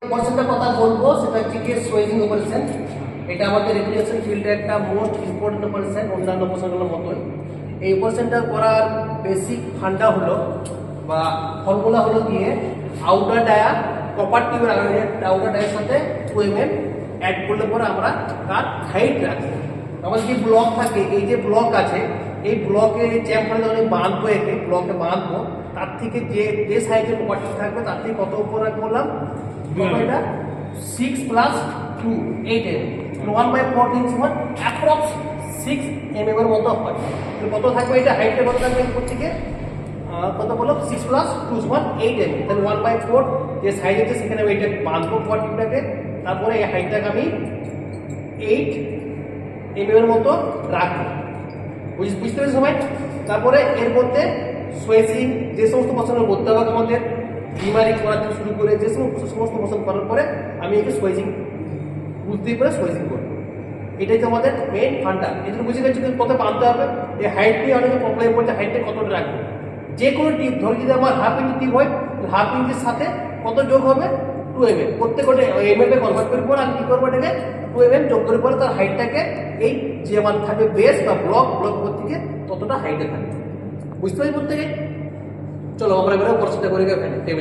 অপারেশনটার কথা বলবো সেটা হচ্ছে কি সোয়েজিং অপারেশন। এটা আমাদের রেপ্লিকেশন ফিল্ডে একটা মোস্ট ইম্পর্টেন্ট অপারেশন, অন্যান্য অপারেশনগুলোর মতোই। এই অপারেশনটা করার বেসিক ফান্ডা হলো বা ফর্মুলা হলো গিয়ে আউটার ডায়া কপার টিউবের আউটার ডায়ের সাথে 2 mm অ্যাড করলে পরে আমরা তার হাইট রাখি। আমাদের যে ব্লক থাকে, এই যে ব্লক আছে, এই ব্লকে চ্যাম্পারে যখন বাঁধবো, একে ব্লকে বাঁধবো, তার থেকে যে সাইজের কপারটি থাকবে তার থেকে কত উপর করলাম, এটা 6 + 2 8 mm 1/4 ইঞ্চ সমান অ্যাপ্রক্স 6 mm এর মতো হয়। কত থাকবে, এটা হাইটে কত থাকবে উপর থেকে কত বললো 6 + 2 সমান 8 mm। তাহলে 1/4 যে সাইজ আছে সেখানে আমি এটা বাঁধবো কপারটিটাকে, তারপরে এই হাইটটাকে আমি 8 mm এর মতো রাখবো। বুঝতে পেরেছি সবাই? তারপরে এর মধ্যে সোয়েজিং যে সমস্ত পছন্দ করতে হবে আমাদের, বিমারি করার থেকে শুরু করে যে সমস্ত পছন্দ করার পরে আমি একে সোয়েজিং বুঝতেই করে সোয়েজিং করবো। এটাই তো আমাদের মেইন ফান্ডা। এই জন্য বুঝে গেছি কত বাঁধতে হবে। এই হাইট নিয়ে অনেকে প্রবলেম পড়ছে, হাইটটা কতটা রাখবো। যে কোনো টিপ ধরো, যদি আমার ½ ইঞ্চি টিপ হয়, ½ ইঞ্চির সাথে কত যোগ হবে 2 mm। প্রত্যেকটা mm এ কনভার্ট করে পরে আমি কি করবো, এটাকে 2 mm যোগ করে পরে তার হাইটটাকে এই যে আমার থাকবে বেস বা ব্লক উপর থেকে ততটা হাইটে থাকবে। বুঝতে পারি প্রত্যেকে? চলো আমরা এবারে প্রশ্নটা করে টেবিল